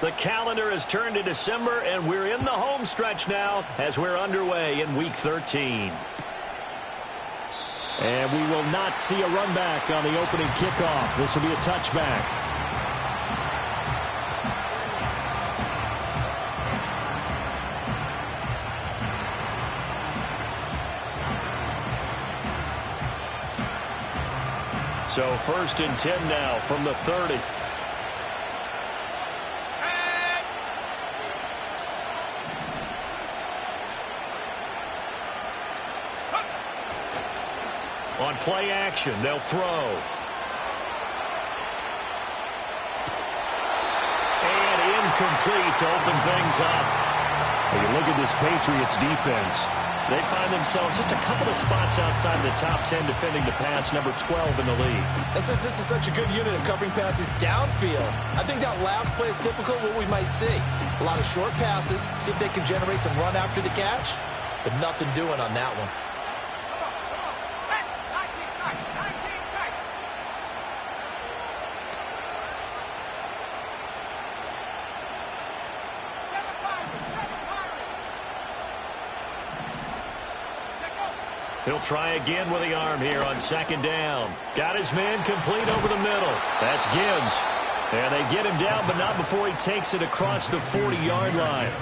The calendar has turned to December, and we're in the home stretch now as we're underway in Week 13. And we will not see a run back on the opening kickoff. This will be a touchback. So 1st and 10 now from the 30. On play action, they'll throw. And incomplete to open things up. When you look at this Patriots defense, they find themselves just a couple of spots outside the top 10 defending the pass, number 12 in the league. And since this is such a good unit of covering passes downfield, I think that last play is typical of what we might see. A lot of short passes, see if they can generate some run after the catch, but nothing doing on that one. He'll try again with the arm here on 2nd down. Got his man complete over the middle. That's Gibbs. And they get him down, but not before he takes it across the 40-yard line.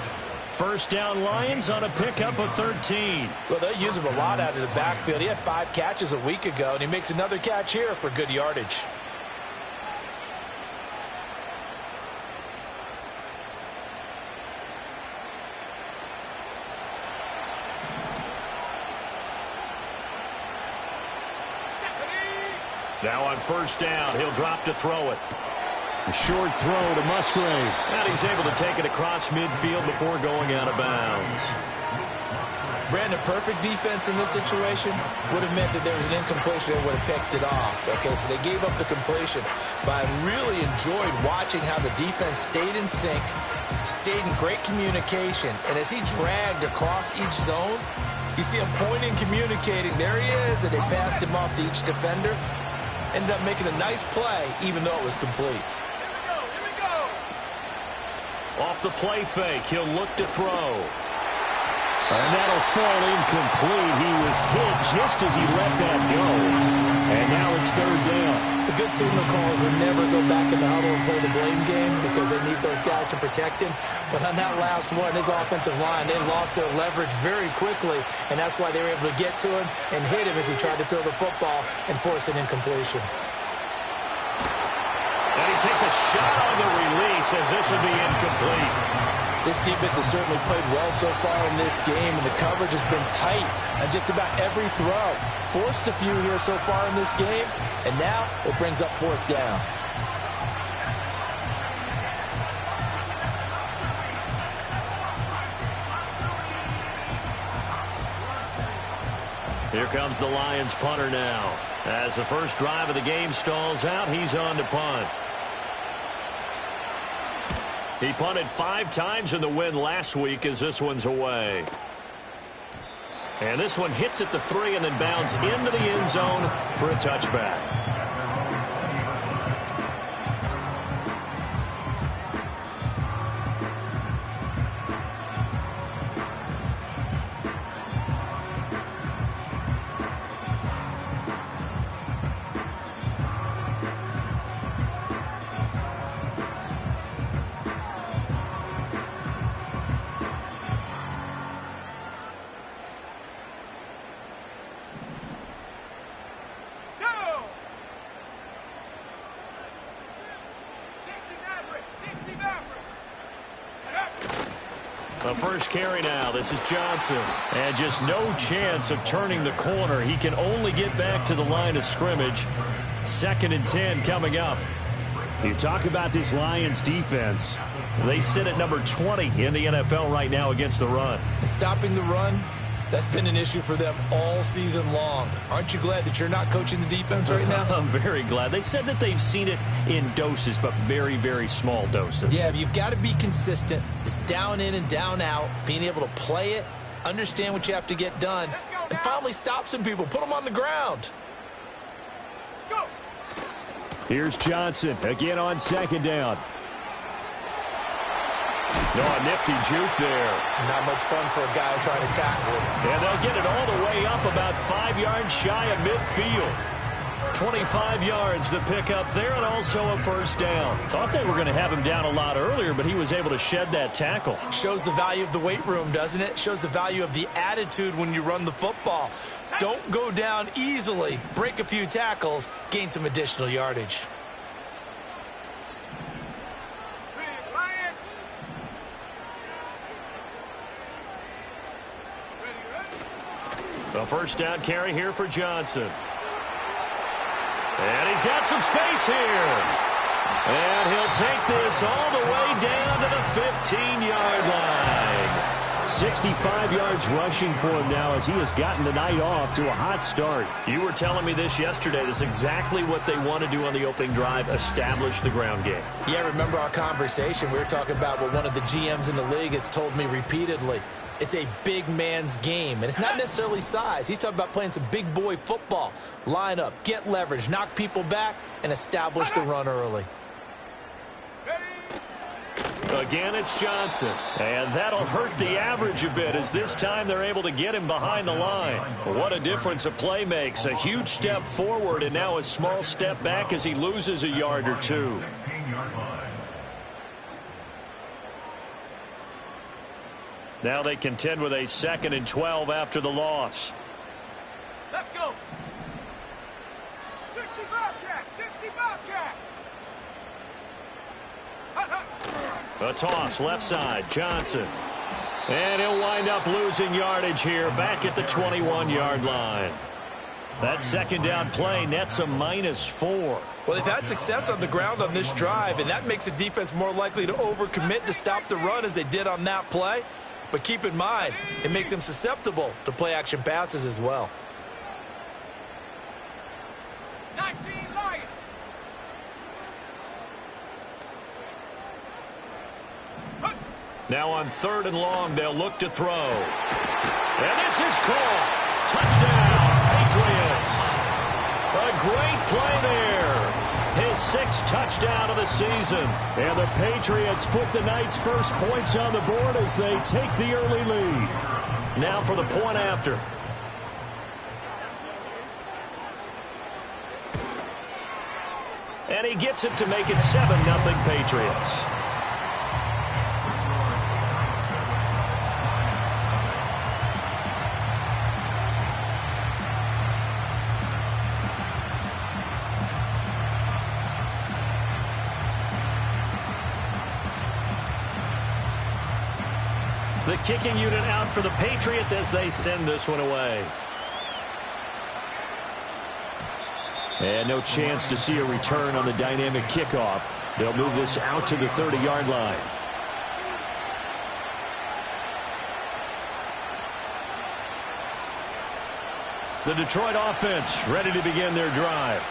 1st down Lions on a pickup of 13. Well, they use him a lot out of the backfield. He had 5 catches a week ago, and he makes another catch here for good yardage. Now on 1st down, he'll drop to throw it. A short throw to Musgrave. And he's able to take it across midfield before going out of bounds. Brandon, perfect defense in this situation would have meant that there was an incompletion and would have picked it off. Okay, so they gave up the completion. But I really enjoyed watching how the defense stayed in sync, stayed in great communication. And as he dragged across each zone, you see him pointing, communicating. There he is, and they passed him off to each defender. Ended up making a nice play, even though it was complete. Here we go. Off the play fake, he'll look to throw. And that'll fall incomplete. He was hit just as he let that go. And now it's 3rd down. The good signal callers will never go back in the huddle and play the blame game because they need those guys to protect him. But on that last one, his offensive line, they lost their leverage very quickly, and that's why they were able to get to him and hit him as he tried to throw the football and force an incompletion. And he takes a shot on the release as this will be incomplete. This defense has certainly played well so far in this game, and the coverage has been tight on just about every throw. Forced a few here so far in this game, and now it brings up 4th down. Here comes the Lions punter now. As the first drive of the game stalls out, he's on to punt. He punted 5 times in the win last week as this one's away. And this one hits at the 3 and then bounds into the end zone for a touchback. The first carry now. This is Johnson. And just no chance of turning the corner. He can only get back to the line of scrimmage. 2nd and 10 coming up. You talk about this Lions defense. They sit at number 20 in the NFL right now against the run. And stopping the run, that's been an issue for them all season long. Aren't you glad that you're not coaching the defense right now? I'm very glad. They said that they've seen it in doses, but very, very small doses. Yeah, you've got to be consistent. It's down in and down out, being able to play it, understand what you have to get done, and finally stop some people, put them on the ground. Here's Johnson again on 2nd down. No, a nifty juke there. Not much fun for a guy trying to tackle it. And they'll get it all the way up about 5 yards shy of midfield. 25 yards to pick up there, and also a first down. Thought they were going to have him down a lot earlier, but he was able to shed that tackle. Shows the value of the weight room, doesn't it? Shows the value of the attitude when you run the football. Don't go down easily. Break a few tackles, gain some additional yardage. A first down carry here for Johnson. And he's got some space here. And he'll take this all the way down to the 15-yard line. 65 yards rushing for him now as he has gotten the night off to a hot start. You were telling me this yesterday. This is exactly what they want to do on the opening drive, establish the ground game. Yeah, remember our conversation. We were talking about what one of the GMs in the league has told me repeatedly. It's a big man's game, and it's not necessarily size. He's talking about playing some big boy football. Line up, get leverage, knock people back, and establish the run early. Again, it's Johnson, and that'll hurt the average a bit as this time they're able to get him behind the line. What a difference a play makes. A huge step forward and now a small step back as he loses a yard or two. Now they contend with a 2nd and 12 after the loss. Let's go. 60 Bobcat, 60 Bobcat. A toss left side, Johnson. And he'll wind up losing yardage here back at the 21-yard line. That second down play nets a -4. Well, they've had success on the ground on this drive, and that makes a defense more likely to overcommit to stop the run as they did on that play. But keep in mind, it makes them susceptible to play-action passes as well. 19 Lion. Now on 3rd and long, they'll look to throw. And this is caught. Touchdown, Patriots. A great play there. His 6th touchdown of the season. And the Patriots put the Knights' first points on the board as they take the early lead. Now for the point after. And he gets it to make it 7-0 Patriots. The kicking unit out for the Patriots as they send this one away. And no chance to see a return on the dynamic kickoff. They'll move this out to the 30-yard line. The Detroit offense ready to begin their drive.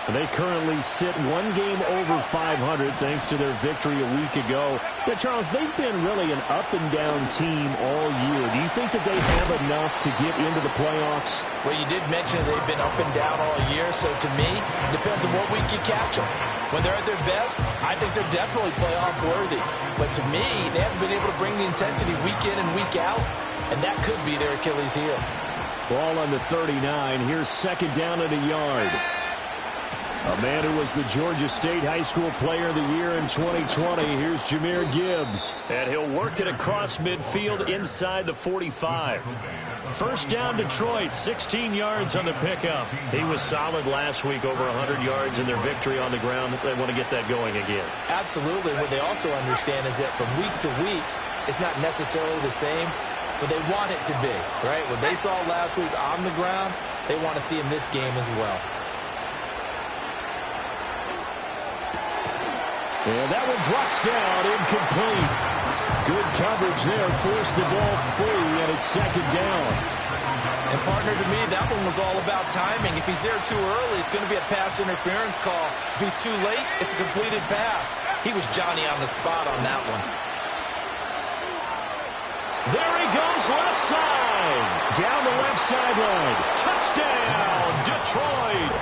They currently sit 1 game over 500 thanks to their victory a week ago. But, Charles, they've been really an up-and-down team all year. Do you think that they have enough to get into the playoffs? Well, you did mention they've been up and down all year, so to me, it depends on what week you catch them. When they're at their best, I think they're definitely playoff worthy. But to me, they haven't been able to bring the intensity week in and week out, and that could be their Achilles heel. Ball on the 39. Here's 2nd down and a yard. A man who was the Georgia State High School Player of the Year in 2020. Here's Jahmyr Gibbs. And he'll work it across midfield inside the 45. First down Detroit, 16 yards on the pickup. He was solid last week, over 100 yards in their victory on the ground. They want to get that going again. Absolutely. What they also understand is that from week to week, it's not necessarily the same, but they want it to be, right? What they saw last week on the ground, they want to see in this game as well. And that one drops down, incomplete. Good coverage there, forced the ball free, and it's 2nd down. And, partner, to me, that one was all about timing. If he's there too early, it's going to be a pass interference call. If he's too late, it's a completed pass. He was Johnny on the spot on that one. There he goes, left side. Down the left sideline. Touchdown, Detroit.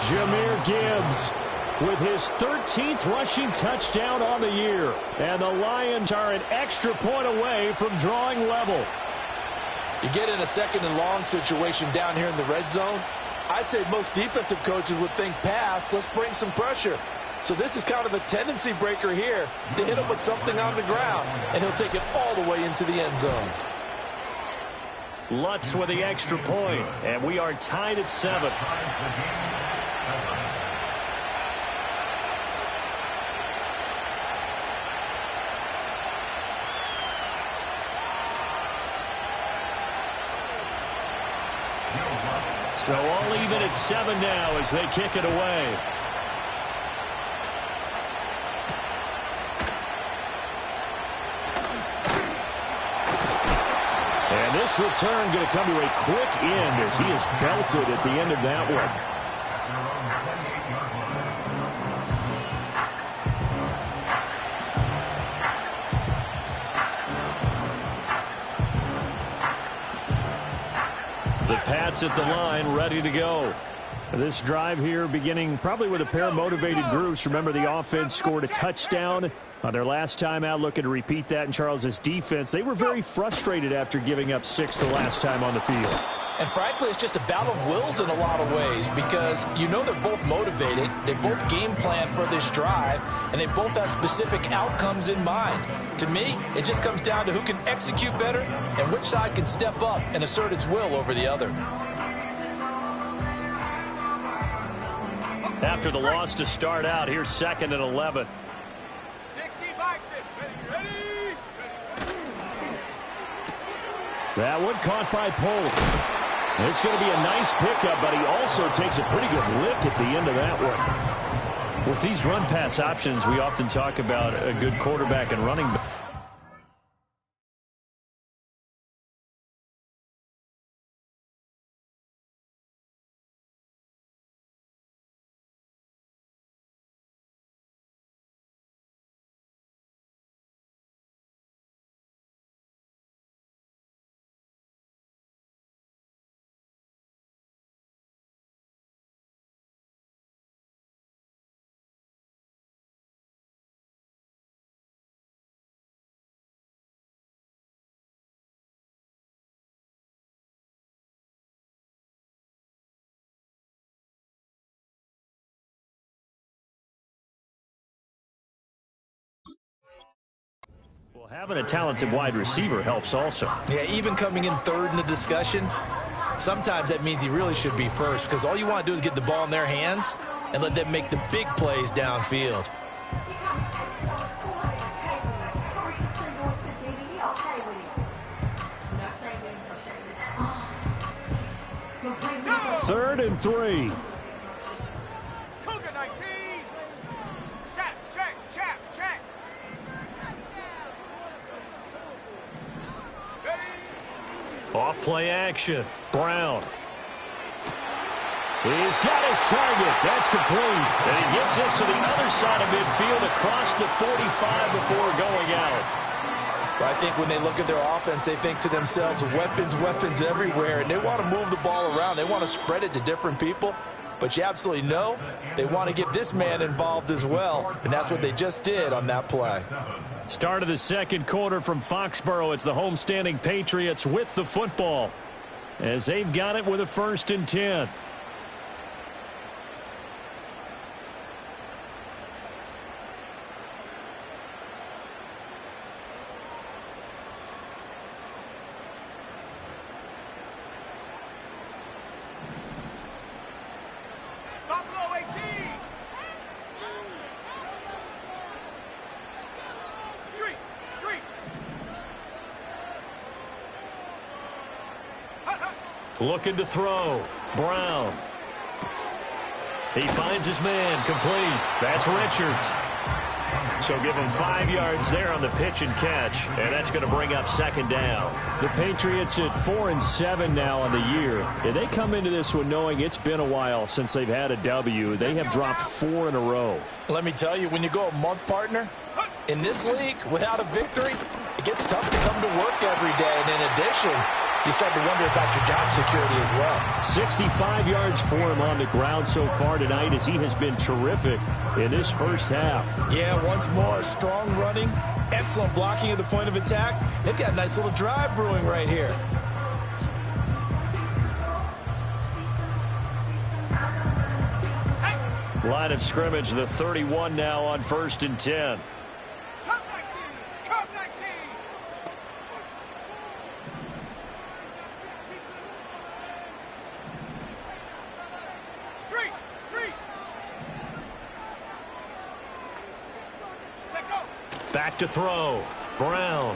Jahmyr Gibbs. with his 13th rushing touchdown on the year. And the Lions are an extra point away from drawing level. You get in a second and long situation down here in the red zone. I'd say most defensive coaches would think pass, let's bring some pressure. So this is kind of a tendency breaker here to hit him with something on the ground, and he'll take it all the way into the end zone. Lutz with the extra point, and we are tied at 7. So all even at 7 now as they kick it away. And this return going to come to a quick end as he is belted at the end of that one. The Pats at the line, ready to go. This drive here beginning probably with a pair of motivated groups. Remember, the offense scored a touchdown on their last time out, looking to repeat that in Charles's defense. They were very frustrated after giving up 6 the last time on the field. And frankly, it's just a battle of wills in a lot of ways because you know they're both motivated, they both game plan for this drive, and they both have specific outcomes in mind. To me, it just comes down to who can execute better and which side can step up and assert its will over the other. After the loss to start out, here's 2nd and 11. 60 bicep. Ready? That one caught by Polk. It's going to be a nice pickup, but he also takes a pretty good lick at the end of that one. With these run-pass options, we often talk about a good quarterback and running back. Well, having a talented wide receiver helps also. Yeah, even coming in 3rd in the discussion, sometimes that means he really should be first because all you want to do is get the ball in their hands and let them make the big plays downfield. Third and 3. Cougar 19. Check. Off play action. Brown. He's got his target. That's complete. And he gets us to the other side of midfield across the 45 before going out. But I think when they look at their offense, they think to themselves, weapons everywhere, and they want to move the ball around. They want to spread it to different people. But you absolutely know they want to get this man involved as well, and that's what they just did on that play. Start of the second quarter from Foxborough. It's the homestanding Patriots with the football as they've got it with a 1st and 10. Buffalo 18. Street. Looking to throw. Brown. He finds his man. Complete. That's Richards. So give him 5 yards there on the pitch and catch, and that's going to bring up 2nd down. The Patriots at 4 and 7 now on the year. And they come into this one knowing it's been a while since they've had a W. They have dropped 4 in a row. Let me tell you, when you go a month, partner, in this league, without a victory, it gets tough to come to work every day. And in addition, you start to wonder about your job security as well. 65 yards for him on the ground so far tonight as he has been terrific in this first half. Yeah, once more, strong running, excellent blocking at the point of attack. They've got a nice little drive brewing right here. Line of scrimmage, the 31 now on 1st and 10. Come 19! Come 19! Street! Street! Take go! Back to throw. Brown.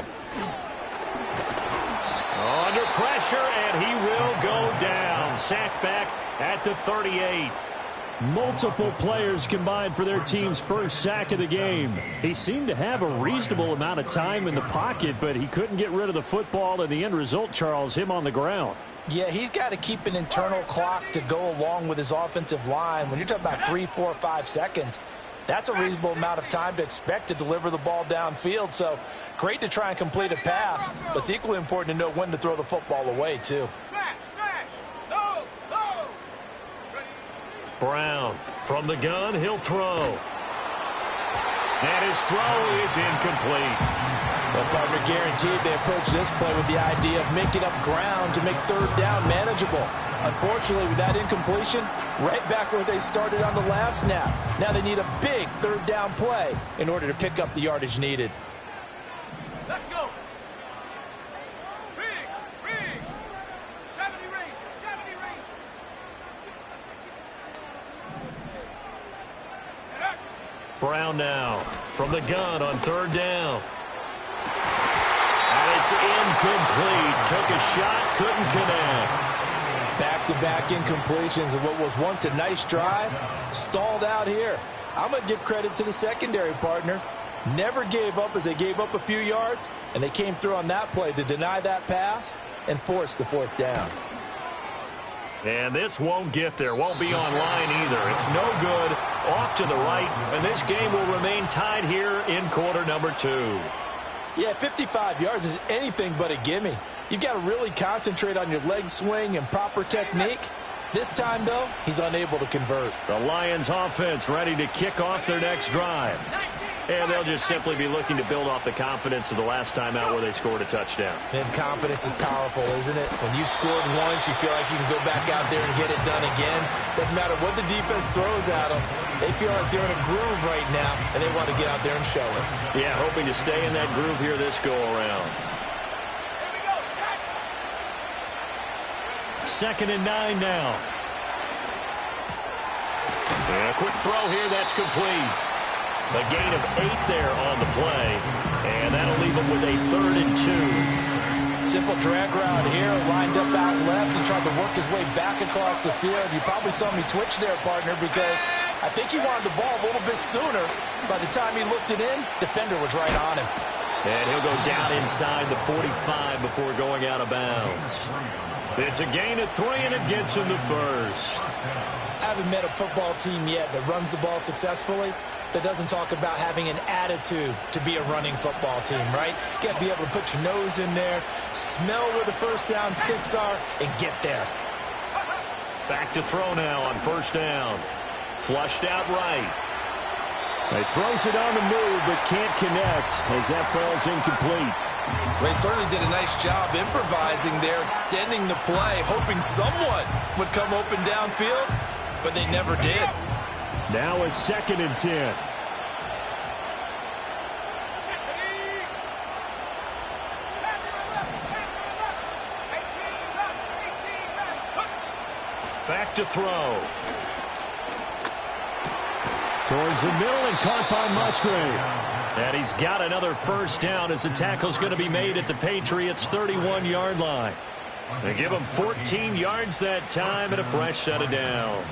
Under pressure, and he will go down. Sacked back at the 38. Multiple players combined for their team's first sack of the game. He seemed to have a reasonable amount of time in the pocket, but he couldn't get rid of the football, and the end result, Charles, him on the ground. Yeah, he's got to keep an internal clock to go along with his offensive line. When you're talking about 3, 4, 5 seconds, that's a reasonable amount of time to expect to deliver the ball downfield. So great to try and complete a pass, but it's equally important to know when to throw the football away, too. Smash! Smash! Low! Low! Brown from the gun, he'll throw. And his throw is incomplete. Well, partner, guaranteed they approach this play with the idea of making up ground to make third down manageable. Unfortunately, with that incompletion, right back where they started on the last snap. Now they need a big third down play in order to pick up the yardage needed. Let's go! Riggs! Riggs! 70 range! 70 range! Brown now from the gun on third down. And it's incomplete. Took a shot, couldn't connect. Back-to-back incompletions of what was once a nice drive, stalled out here. I'm going to give credit to the secondary, partner. Never gave up as they gave up a few yards, and they came through on that play to deny that pass and force the fourth down. And this won't get there. Won't be online either. It's no good. Off to the right, and this game will remain tied here in quarter number 2. Yeah, 55 yards is anything but a gimme. You've got to really concentrate on your leg swing and proper technique. This time, though, he's unable to convert. The Lions offense ready to kick off their next drive. And they'll just simply be looking to build off the confidence of the last time out where they scored a touchdown. And confidence is powerful, isn't it? When you scored once, you feel like you can go back out there and get it done again. Doesn't matter what the defense throws at them. They feel like they're in a groove right now, and they want to get out there and show it. Yeah, hoping to stay in that groove here this go-around. Second and 9 now. And a quick throw here, that's complete. A gain of 8 there on the play, and that'll leave them with a 3rd and 2. Simple drag route here, lined up out left and tried to work his way back across the field. You probably saw me twitch there, partner, because I think he wanted the ball a little bit sooner. By the time he looked it in, defender was right on him. And he'll go down inside the 45 before going out of bounds. It's a gain of 3, and it gets him the first. I haven't met a football team yet that runs the ball successfully that doesn't talk about having an attitude to be a running football team, right? You got to be able to put your nose in there, smell where the first down sticks are, and get there. Back to throw now on first down. Flushed out right. He throws it on the move, but can't connect as that falls incomplete. They certainly did a nice job improvising there, extending the play, hoping someone would come open downfield, but they never did. Now a 2nd and 10. Back to throw. Towards the middle and caught by Musgrave. And he's got another first down as the tackle's going to be made at the Patriots' 31-yard line. They give him 14 yards that time and a fresh set of downs.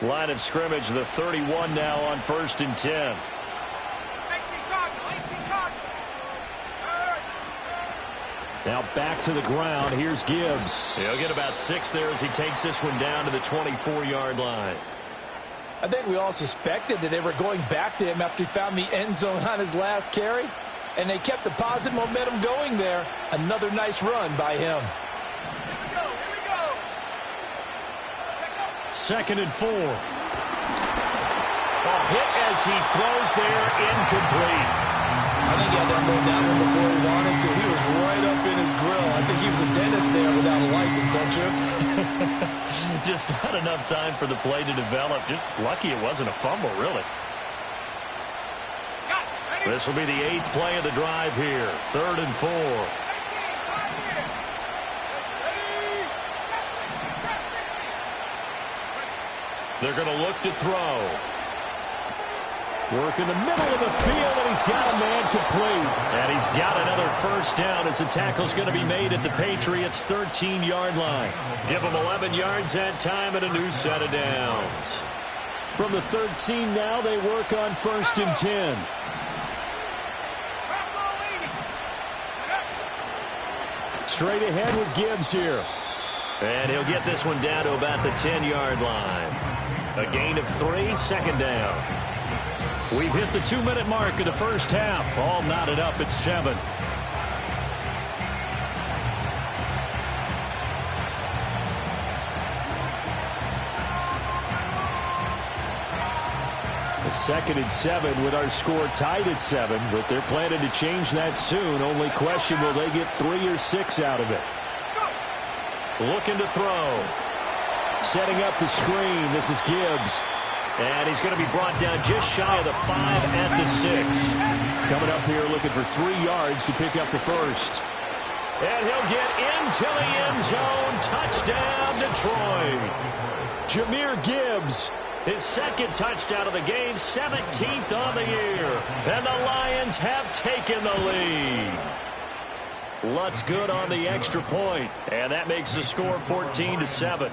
Line of scrimmage, the 31 now on 1st and 10. Now back to the ground. Here's Gibbs. He'll get about 6 there as he takes this one down to the 24-yard line. I think we all suspected that they were going back to him after he found the end zone on his last carry. And they kept the positive momentum going there. Another nice run by him. Here we go. Second and 4. A hit as he throws there, incomplete. I think he had to unload that one before he wanted to. He was right up in his grill. I think he was a dentist there without a license, don't you? Just not enough time for the play to develop. Just lucky it wasn't a fumble, really. This will be the 8th play of the drive here. 3rd and 4. They're going to look to throw. Work in the middle of the field, and he's got a man complete. And he's got another first down as the tackle's going to be made at the Patriots' 13-yard line. Give them 11 yards that time and a new set of downs. From the 13 now, they work on 1st and 10. Straight ahead with Gibbs here. And he'll get this one down to about the 10-yard line. A gain of 3, second down. We've hit the 2-minute mark of the first half. All knotted up at 7. A 2nd and 7 with our score tied at 7, but they're planning to change that soon. Only question, will they get 3 or 6 out of it? Looking to throw. Setting up the screen. This is Gibbs. And he's going to be brought down just shy of the 5 at the 6. Coming up here looking for 3 yards to pick up the first. And he'll get into the end zone. Touchdown, Detroit. Jahmyr Gibbs, his 2nd touchdown of the game, 17th on the year. And the Lions have taken the lead. Lutz good on the extra point. And that makes the score 14-7.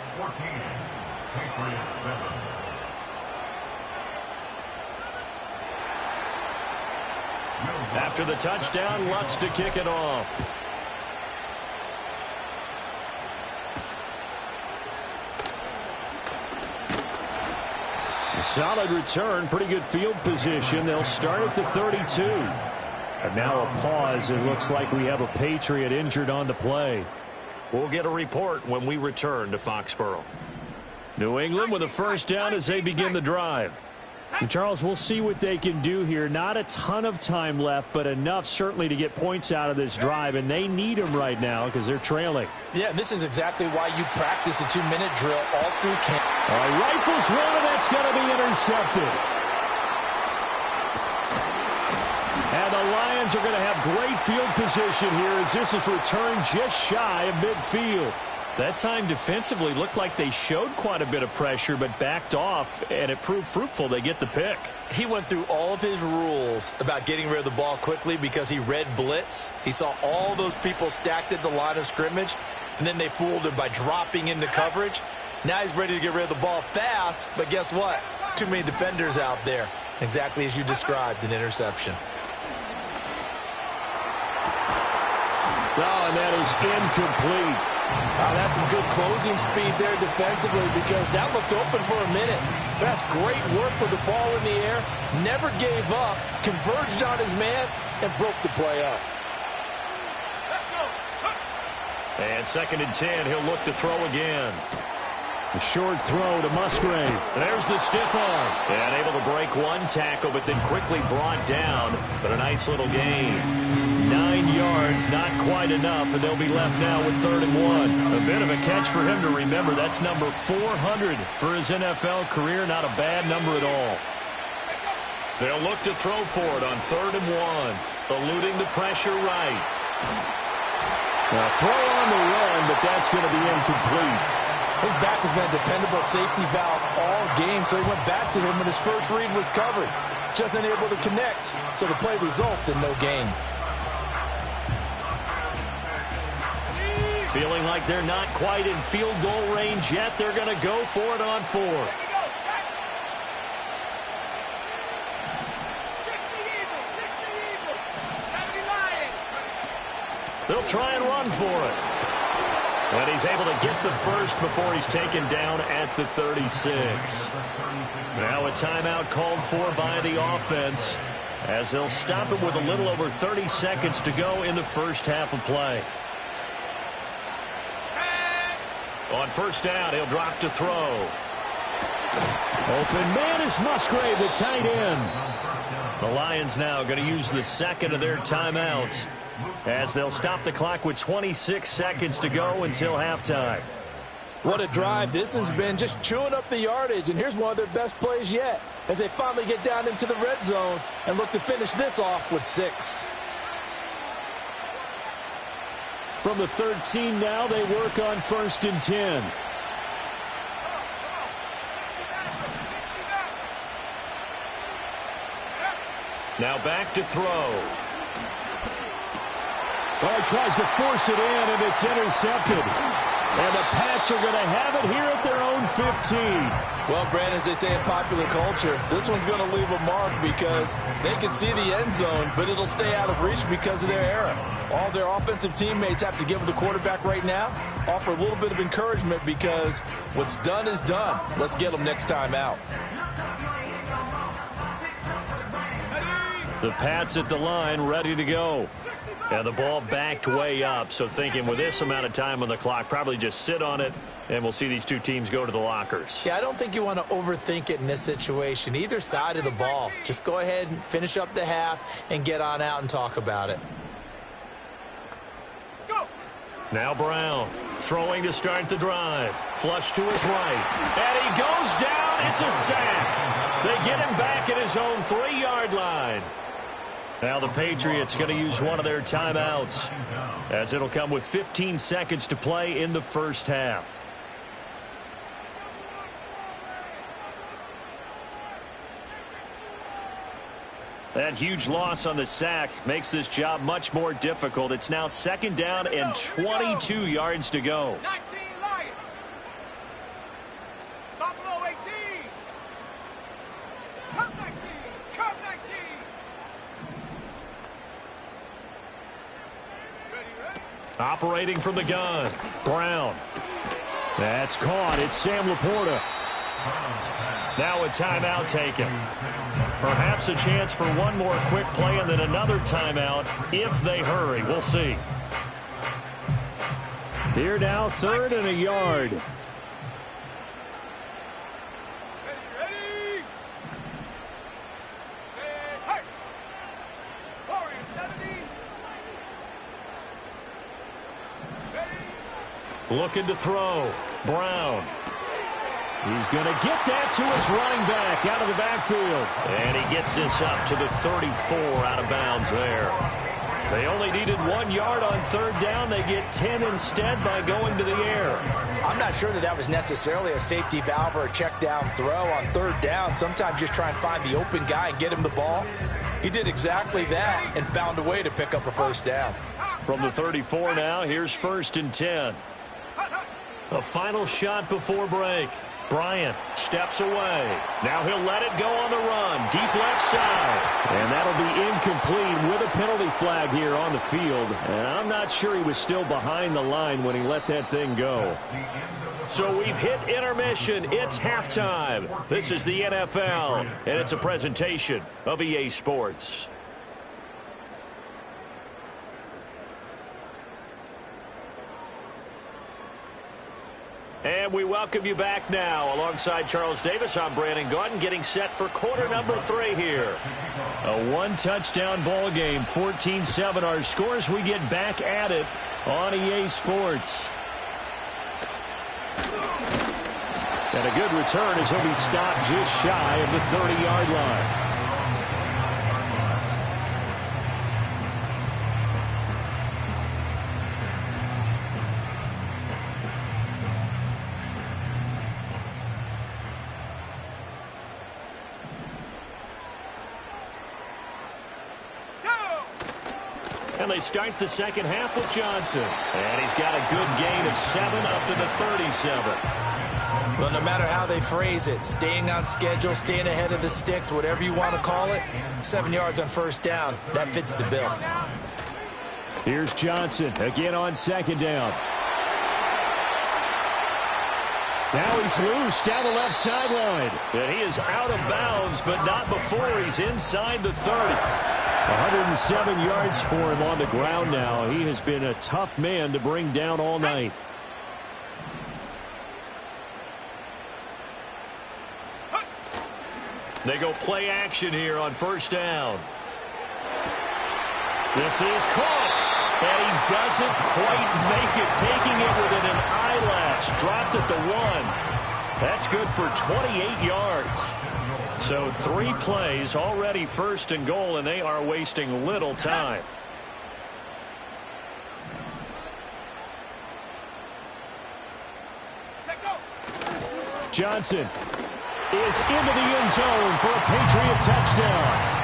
After the touchdown, Lutz to kick it off. A solid return, pretty good field position. They'll start at the 32. And now a pause. It looks like we have a Patriot injured on the play. We'll get a report when we return to Foxborough. New England with a first down as they begin the drive. And Charles, we'll see what they can do here. Not a ton of time left, but enough certainly to get points out of this drive, and they need them right now because they're trailing. Yeah, this is exactly why you practice a 2-minute drill all through camp. Rifles one, and that's going to be intercepted. And the Lions are going to have great field position here as this is returned just shy of midfield. That time defensively looked like they showed quite a bit of pressure but backed off, and it proved fruitful. They get the pick. He went through all of his rules about getting rid of the ball quickly because he read blitz. He saw all those people stacked at the line of scrimmage, and then they fooled him by dropping into coverage. Now he's ready to get rid of the ball fast, but guess what? Too many defenders out there. Exactly as you described, an interception. Oh, and that is incomplete. That's some good closing speed there defensively because that looked open for a minute. That's great work with the ball in the air. Never gave up, converged on his man, and broke the play up. And 2nd and 10, he'll look to throw again. A short throw to Musgrave. There's the stiff arm. And able to break one tackle, but then quickly brought down. But a nice little gain. 9 yards, not quite enough, and they'll be left now with 3rd and 1. A bit of a catch for him to remember. That's number 400 for his NFL career. Not a bad number at all. They'll look to throw for it on 3rd and 1. Eluding the pressure right. Now throw on the run, but that's going to be incomplete. His back has been a dependable safety valve all game, so he went back to him when his first read was covered. Just unable to connect, so the play results in no gain. Feeling like they're not quite in field goal range yet. They're going to go for it on 4th. They'll try and run for it. And he's able to get the first before he's taken down at the 36. Now a timeout called for by the offense. as they'll stop it with a little over 30 seconds to go in the first half of play. On first down, he'll drop to throw. Open man is Musgrave, the tight end. The Lions now going to use the second of their timeouts as they'll stop the clock with 26 seconds to go until halftime. What a drive this has been, just chewing up the yardage, and here's one of their best plays yet as they finally get down into the red zone and look to finish this off with 6. From the 13 now, they work on 1st and 10. Now back to throw. Well, he tries to force it in, and it's intercepted. And the Pats are going to have it here at their own 15. Well, Brandon, as they say in popular culture, this one's going to leave a mark because they can see the end zone, but it'll stay out of reach because of their error. All their offensive teammates have to give the quarterback right now, offer a little bit of encouragement because what's done is done. Let's get them next time out. The Pats at the line, ready to go. And the ball backed way up, so thinking with this amount of time on the clock, probably just sit on it, and we'll see these two teams go to the lockers. Yeah, I don't think you want to overthink it in this situation. Either side of the ball. Just go ahead and finish up the half and get on out and talk about it. Go. Now Brown, throwing to start the drive. Flush to his right. And he goes down. It's a sack. They get him back at his own 3-yard line. Now the Patriots going to use one of their timeouts as it'll come with 15 seconds to play in the first half. That huge loss on the sack makes this job much more difficult. It's now 2nd down and 22 yards to go. 19 Lions. Buffalo 18. Cup 19. Cup 19. Ready? Operating from the gun, Brown. That's caught. It's Sam Laporta. Now a timeout taken. Perhaps a chance for one more quick play and then another timeout if they hurry. We'll see. Here now, 3rd and a yard. Ready? Say hi. Warriors 70. Ready? Looking to throw. Brown. He's going to get that to his running back out of the backfield. And he gets this up to the 34 out of bounds there. They only needed 1 yard on 3rd down. They get 10 instead by going to the air. I'm not sure that was necessarily a safety valve or a check down throw on 3rd down. Sometimes just try and find the open guy and get him the ball. He did exactly that and found a way to pick up a 1st down. From the 34 now, here's 1st and 10. A final shot before break. Bryant steps away. Now he'll let it go on the run. Deep left side. And that'll be incomplete with a penalty flag here on the field. And I'm not sure he was still behind the line when he let that thing go. So we've hit intermission. It's halftime. This is the NFL, and it's a presentation of EA Sports. And we welcome you back now. Alongside Charles Davis, I'm Brandon Gordon, getting set for quarter number 3 here. A one-touchdown ball game, 14-7 our scores. We get back at it on EA Sports. And a good return as he'll be stopped just shy of the 30-yard line. And they start the second half with Johnson. And he's got a good gain of 7 up to the 37. Well, no matter how they phrase it, staying on schedule, staying ahead of the sticks, whatever you want to call it, 7 yards on 1st down, that fits the bill. Here's Johnson again on 2nd down. Now he's loose down the left sideline. And he is out of bounds, but not before he's inside the 30. 107 yards for him on the ground now. He has been a tough man to bring down all night. They go play action here on first down. This is caught. And he doesn't quite make it, taking it within an eyelash. Dropped at the 1. That's good for 28 yards. So 3 plays, already first and goal, and they are wasting little time. Johnson is into the end zone for a Patriot touchdown.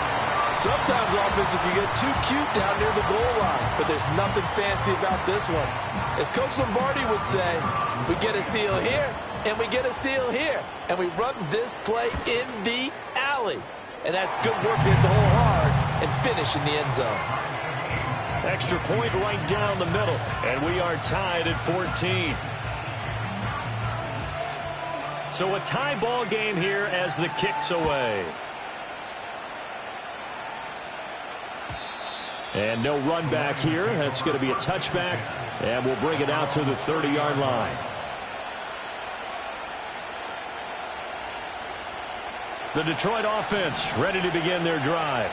Sometimes offenses can get too cute down near the goal line, but there's nothing fancy about this one. As Coach Lombardi would say, we get a seal here, and we get a seal here, and we run this play in the alley. And that's good work to hit the hole hard and finish in the end zone. Extra point right down the middle, and we are tied at 14. So a tie ball game here as the kick's away. And no run back here. That's going to be a touchback, and we'll bring it out to the 30-yard line. The Detroit offense ready to begin their drive.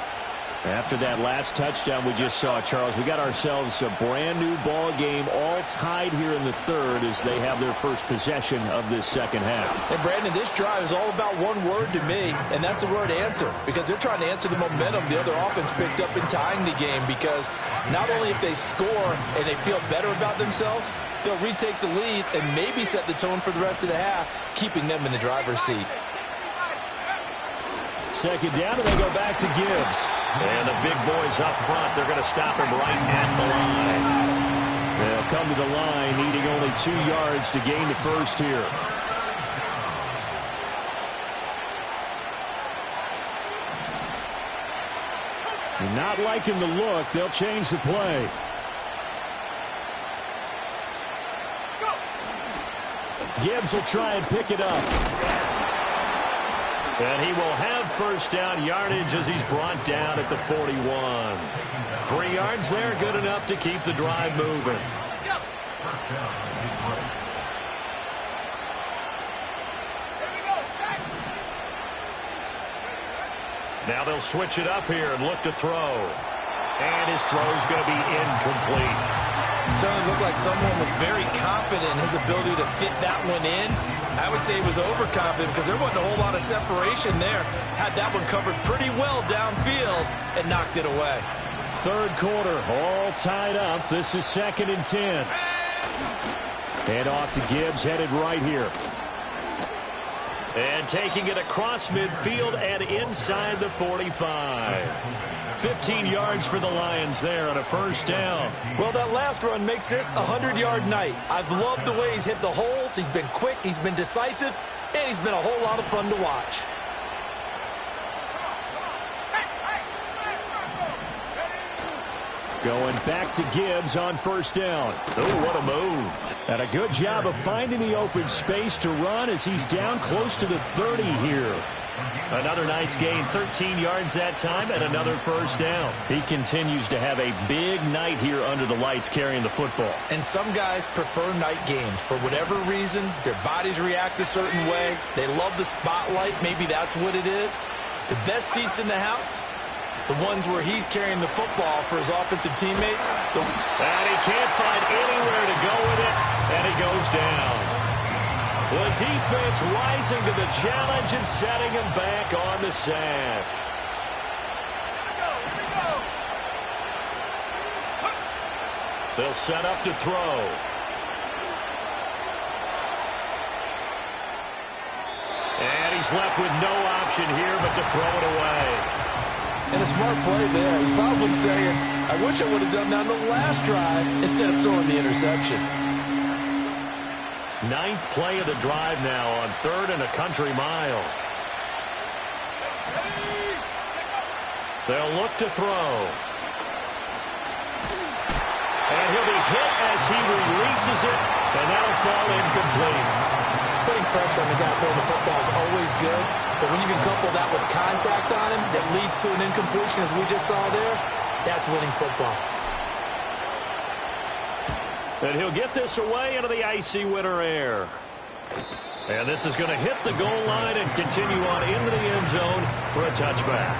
After that last touchdown we just saw, Charles, we got ourselves a brand-new ball game, all tied here in the third as they have their first possession of this second half. And, Brandon, this drive is all about one word to me, and that's the word answer, because they're trying to answer the momentum the other offense picked up in tying the game, because not only if they score and they feel better about themselves, they'll retake the lead and maybe set the tone for the rest of the half, keeping them in the driver's seat. Second down, and they go back to Gibbs. And the big boys up front, they're going to stop him right at the line. They'll come to the line, needing only 2 yards to gain the first here. Not liking the look, they'll change the play. Gibbs will try and pick it up. And he will have first down yardage as he's brought down at the 41. 3 yards there, good enough to keep the drive moving. Now they'll switch it up here and look to throw. And his throw's going to be incomplete. Certainly looked like someone was very confident in his ability to fit that one in. I would say he was overconfident because there wasn't a whole lot of separation there. Had that one covered pretty well downfield and knocked it away. Third quarter, all tied up. This is 2nd and 10. And off to Gibbs, headed right here. And taking it across midfield and inside the 45. 15 yards for the Lions there on a first down. Well, that last run makes this a 100-yard night. I've loved the way he's hit the holes. He's been quick, he's been decisive, and he's been a whole lot of fun to watch. Going back to Gibbs on first down. Oh, what a move. And a good job of finding the open space to run as he's down close to the 30 here. Another nice gain, 13 yards that time, and another first down. He continues to have a big night here under the lights carrying the football. And some guys prefer night games. For whatever reason, their bodies react a certain way. They love the spotlight. Maybe that's what it is. The best seats in the house, the ones where he's carrying the football for his offensive teammates. And he can't find anywhere to go with it, and he goes down. The defense rising to the challenge and setting him back on the sack. They'll set up to throw. And he's left with no option here but to throw it away. And a smart play there. He's probably saying, I wish I would have done that on the last drive instead of throwing the interception. 9th play of the drive now on 3rd and a country mile. They'll look to throw. And he'll be hit as he releases it, and that'll fall incomplete. Putting pressure on the guy throwing the football is always good, but when you can couple that with contact on him that leads to an incompletion, as we just saw there, that's winning football. And he'll get this away into the icy winter air. And this is going to hit the goal line and continue on into the end zone for a touchback.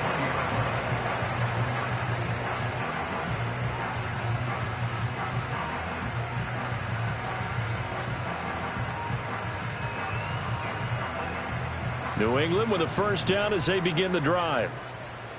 New England with a first down as they begin the drive.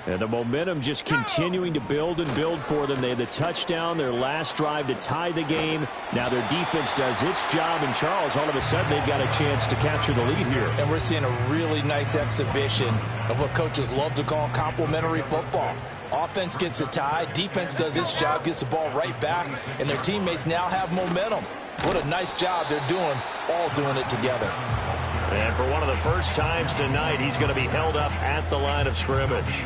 And the momentum just continuing to build and build for them. They had the touchdown, their last drive to tie the game. Now their defense does its job, and Charles, all of a sudden, they've got a chance to capture the lead here. And we're seeing a really nice exhibition of what coaches love to call complementary football. Offense gets a tie, defense does its job, gets the ball right back, and their teammates now have momentum. What a nice job they're doing, all doing it together. And for one of the first times tonight, he's going to be held up at the line of scrimmage.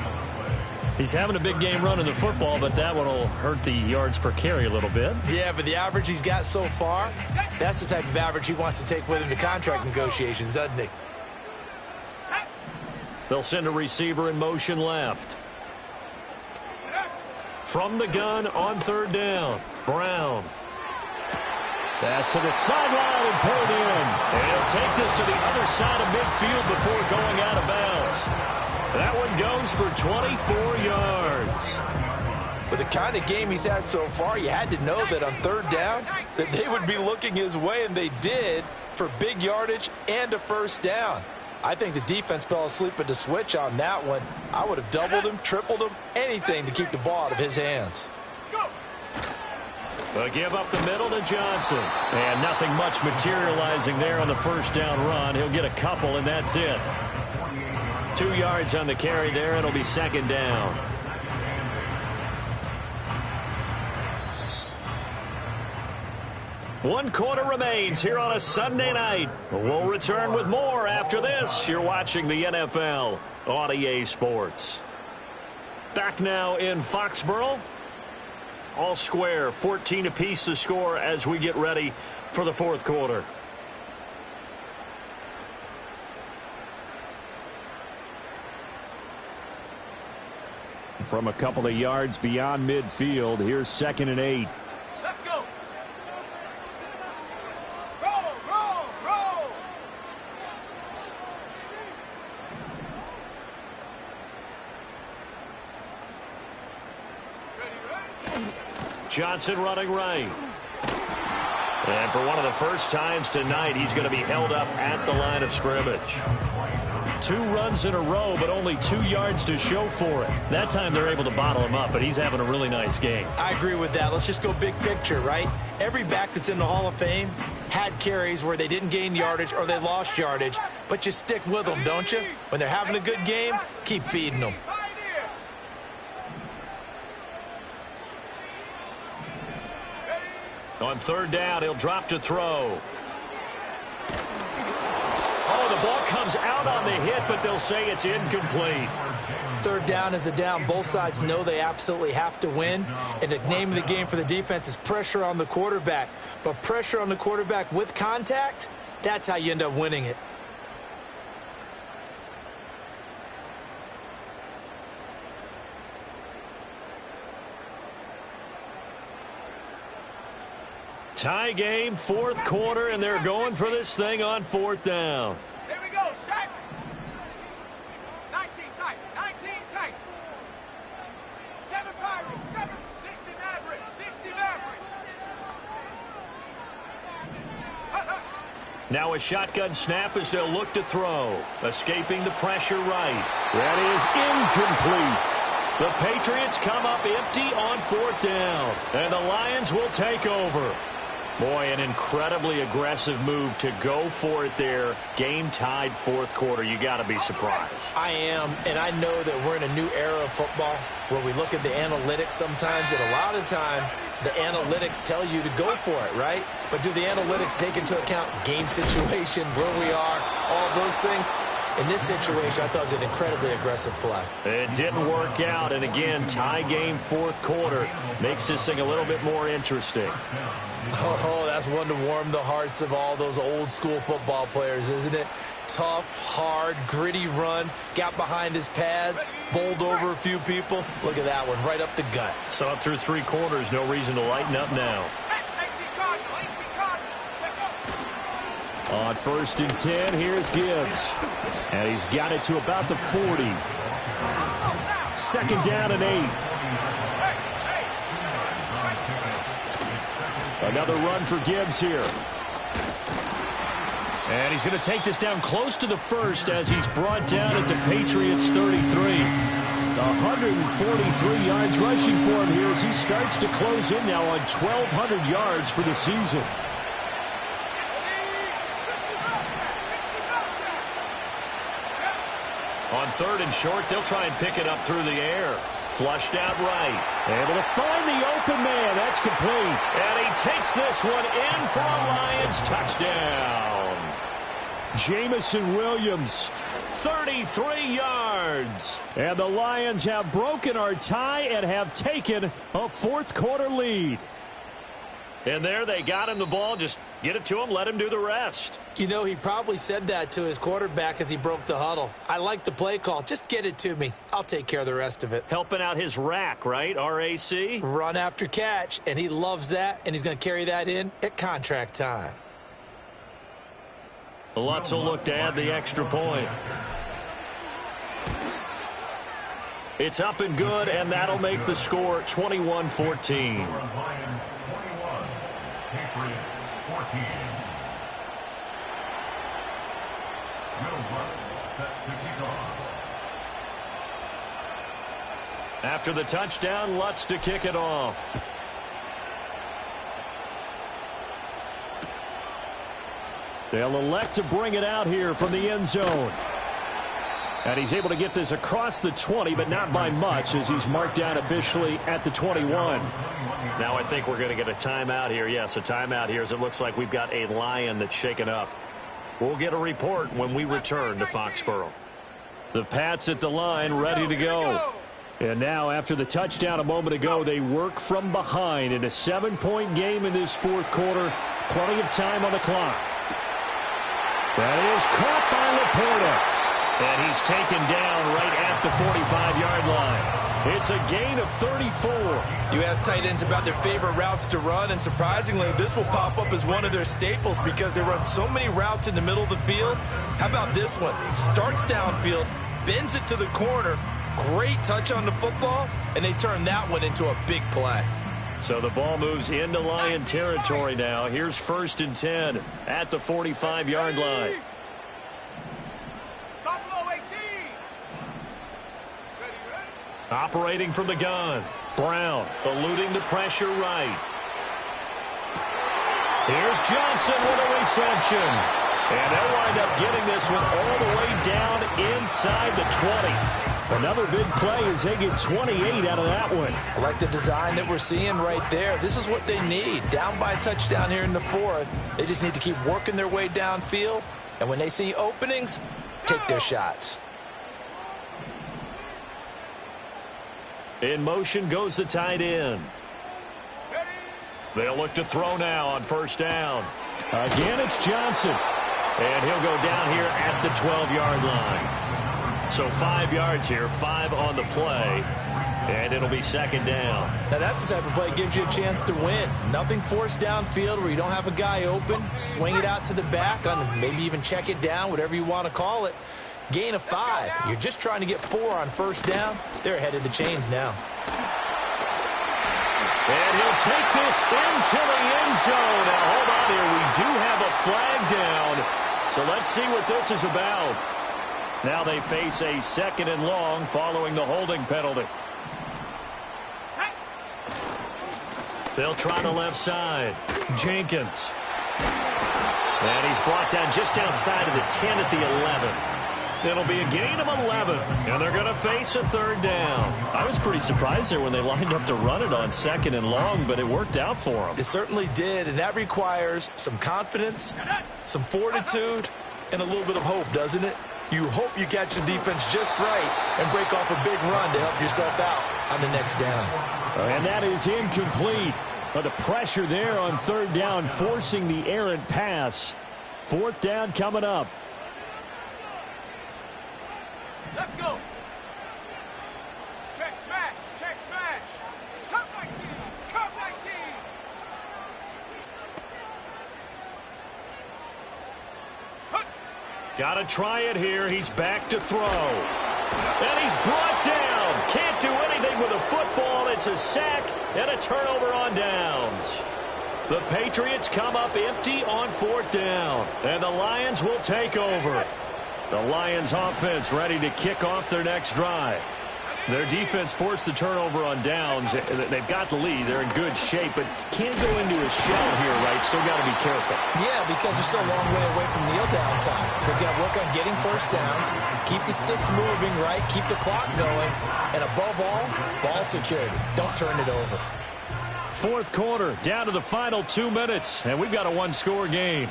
He's having a big game running the football, but that one will hurt the yards per carry a little bit. Yeah, but the average he's got so far, that's the type of average he wants to take with him to contract negotiations, doesn't he? They'll send a receiver in motion left. From the gun on third down, Brown. Pass to the sideline and pulled in. And he'll take this to the other side of midfield before going out of bounds. That one goes for 24 yards. With the kind of game he's had so far, you had to know that on third down that they would be looking his way, and they did, for big yardage and a first down. I think the defense fell asleep at the switch on that one. I would have doubled him, tripled him, anything to keep the ball out of his hands. But give up the middle to Johnson. And nothing much materializing there on the first down run. He'll get a couple, and that's it. 2 yards on the carry there. It'll be second down. One quarter remains here on a Sunday night. We'll return with more after this. You're watching the NFL on EA Sports. Back now in Foxborough. All square, 14 apiece to score as we get ready for the fourth quarter. From a couple of yards beyond midfield, here's 2nd and 8. Let's go. Roll, roll, roll. Ready, ready. Johnson running right. And for one of the first times tonight, he's going to be held up at the line of scrimmage. 2 runs in a row, but only 2 yards to show for it. That time they're able to bottle him up, but he's having a really nice game. I agree with that. Let's just go big picture, right? Every back that's in the Hall of Fame had carries where they didn't gain yardage or they lost yardage, but you stick with them, don't you? When they're having a good game, keep feeding them. On third down, he'll drop to throw. Oh, the ball comes out on the hit, but they'll say it's incomplete. Third down is the down. Both sides know they absolutely have to win. And the name of the game for the defense is pressure on the quarterback. But pressure on the quarterback with contact, that's how you end up winning it. Tie game, fourth quarter, and they're going for this thing on fourth down. Here we go, set. 19 tight, 19 tight. 7 Pirates, 7, 60 Mavericks, 60 Mavericks. Now a shotgun snap as they'll look to throw. Escaping the pressure right. That is incomplete. The Patriots come up empty on fourth down, and the Lions will take over. Boy, an incredibly aggressive move to go for it there. Game tied fourth quarter. You got to be surprised. I am, and I know that we're in a new era of football where we look at the analytics sometimes, and a lot of the time the analytics tell you to go for it, right? But do the analytics take into account game situation, where we are, all those things? In this situation, I thought it was an incredibly aggressive play. It didn't work out, and again, tie game fourth quarter. Makes this thing a little bit more interesting. Oh, that's one to warm the hearts of all those old school football players, isn't it? Tough, hard, gritty run, got behind his pads, bowled over a few people. Look at that one, right up the gut. So up through three quarters, no reason to lighten up now. On 1st and 10, here's Gibbs. And he's got it to about the 40. 2nd down and 8. Another run for Gibbs here. And he's going to take this down close to the first as he's brought down at the Patriots' 33. 143 yards rushing for him here as he starts to close in now on 1,200 yards for the season. On 3rd and short, they'll try and pick it up through the air. Flushed out right. Able to find the open man. That's complete. And he takes this one in for a Lions touchdown. Jamison Williams, 33 yards. And the Lions have broken our tie and have taken a fourth quarter lead. And there they got him the ball. Just get it to him, let him do the rest. You know, he probably said that to his quarterback as he broke the huddle. I like the play call. Just get it to me. I'll take care of the rest of it. Helping out his rack, right? RAC? Run after catch, and he loves that, and he's going to carry that in at contract time. Lutz will look to add the extra point. It's up and good, and that'll make the score 21-14. After the touchdown, Lutz to kick it off. They'll elect to bring it out here from the end zone. And he's able to get this across the 20, but not by much as he's marked down officially at the 21. Now I think we're going to get a timeout here. Yes, a timeout here as it looks like we've got a Lion that's shaken up. We'll get a report when we return to Foxborough. The Pats at the line ready to go. And now after the touchdown a moment ago, they work from behind in a 7-point game in this fourth quarter. Plenty of time on the clock. That is caught by Laporta. And he's taken down right at the 45-yard line. It's a gain of 34. You ask tight ends about their favorite routes to run, and surprisingly, this will pop up as one of their staples because they run so many routes in the middle of the field. How about this one? Starts downfield, bends it to the corner, great touch on the football, and they turn that one into a big play. So the ball moves into Lion territory now. Here's 1st and 10 at the 45-yard line. Operating from the gun. Brown eluding the pressure right. Here's Johnson with a reception. And they'll wind up getting this one all the way down inside the 20. Another big play as they get 28 out of that one. I like the design that we're seeing right there. This is what they need. Down by a touchdown here in the fourth. They just need to keep working their way downfield. And when they see openings, take their shots. In motion goes the tight end. They'll look to throw now on 1st down. Again, it's Johnson. And he'll go down here at the 12-yard line. So 5 yards here, 5 on the play. And it'll be 2nd down. Now that's the type of play that gives you a chance to win. Nothing forced downfield where you don't have a guy open. Swing it out to the back, maybe even check it down, whatever you want to call it. Gain of 5. You're just trying to get 4 on 1st down. They're ahead of the chains now. And he'll take this into the end zone. Now, hold on here. We do have a flag down. So let's see what this is about. Now they face a 2nd and long following the holding penalty. They'll try the left side. Jenkins. And he's brought down just outside of the 10 at the 11. It'll be a gain of 11, and they're going to face a 3rd down. I was pretty surprised there when they lined up to run it on 2nd and long, but it worked out for them. It certainly did, and that requires some confidence, some fortitude, and a little bit of hope, doesn't it? You hope you catch the defense just right and break off a big run to help yourself out on the next down. And that is incomplete. But the pressure there on third down, forcing the errant pass. Fourth down coming up. Let's go. Check smash. Check smash. Cut 19. Cut 19. Got to try it here. He's back to throw. And he's brought down. Can't do anything with a football. It's a sack and a turnover on downs. The Patriots come up empty on fourth down. And the Lions will take over. The Lions offense ready to kick off their next drive. Their defense forced the turnover on downs. They've got the lead. They're in good shape, but can't go into a shell here, right? Still got to be careful. Yeah, because they're still a long way away from kneel down time. So they've got to work on getting first downs, keep the sticks moving, right? Keep the clock going. And above all, ball security. Don't turn it over. Fourth quarter, down to the final 2 minutes, and we've got a one-score game.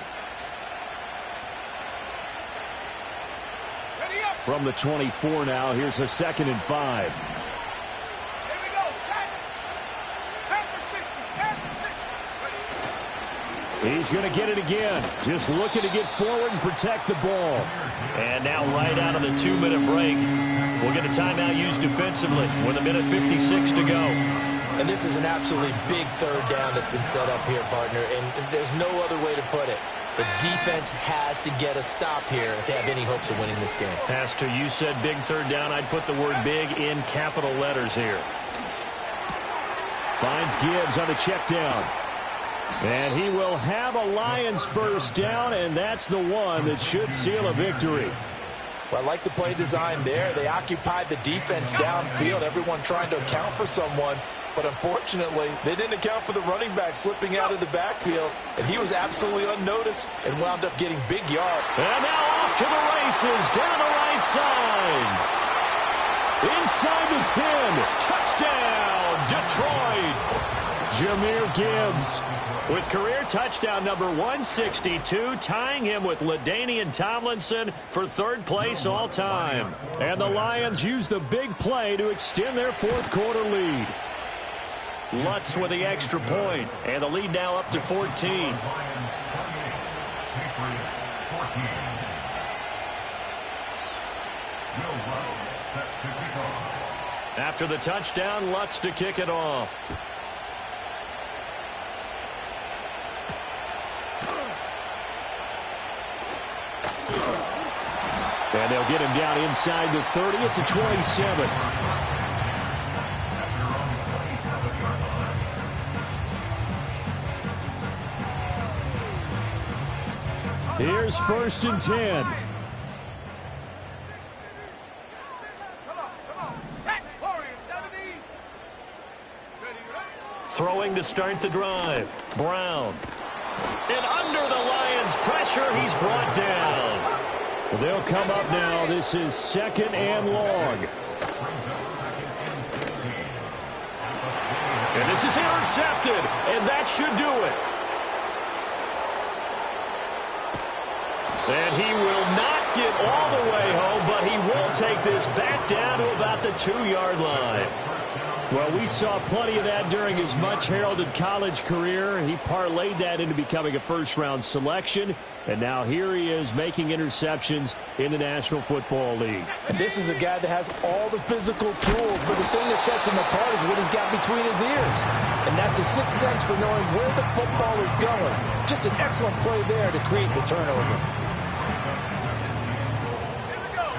From the 24 now, here's a 2nd and 5. Here we go. Set. Back for 60. Back for 60. He's going to get it again. Just looking to get forward and protect the ball. And now right out of the 2-minute break, we'll get a timeout used defensively with 1:56 to go. And this is an absolutely big third down that's been set up here, partner. And there's no other way to put it. The defense has to get a stop here if they have any hopes of winning this game. Pastor, you said big third down. I'd put the word big in capital letters here. Finds Gibbs on the check down. And he will have a Lions first down, and that's the one that should seal a victory. Well, I like the play design there. They occupied the defense downfield, everyone trying to account for someone. But unfortunately, they didn't account for the running back slipping out of the backfield, and he was absolutely unnoticed and wound up getting big yards. And now off to the races, down the right side. Inside the 10. Touchdown, Detroit. Jahmyr Gibbs with career touchdown number 162, tying him with LaDainian Tomlinson for third place all time. And the Lions use the big play to extend their fourth quarter lead. Lutz with the extra point, and the lead now up to 14. After the touchdown, Lutz to kick it off. And they'll get him down inside the 30 at the 27. Here's 1st and 10. Come on. Set. Warrior 70. Ready, ready. Throwing to start the drive. Brown. And under the Lions' pressure, he's brought down. Well, they'll come up now. This is 2nd and long. And this is intercepted, and that should do it. And he will not get all the way home, but he will take this back down to about the 2-yard line. Well, we saw plenty of that during his much-heralded college career. He parlayed that into becoming a first-round selection, and now here he is making interceptions in the National Football League. And this is a guy that has all the physical tools, but the thing that sets him apart is what he's got between his ears. And that's the sixth sense for knowing where the football is going. Just an excellent play there to create the turnover.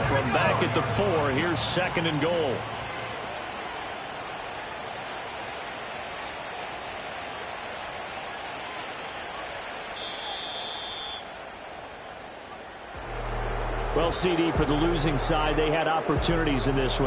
From back at the 4, here's 2nd and goal. Well, CD, for the losing side, they had opportunities in this one.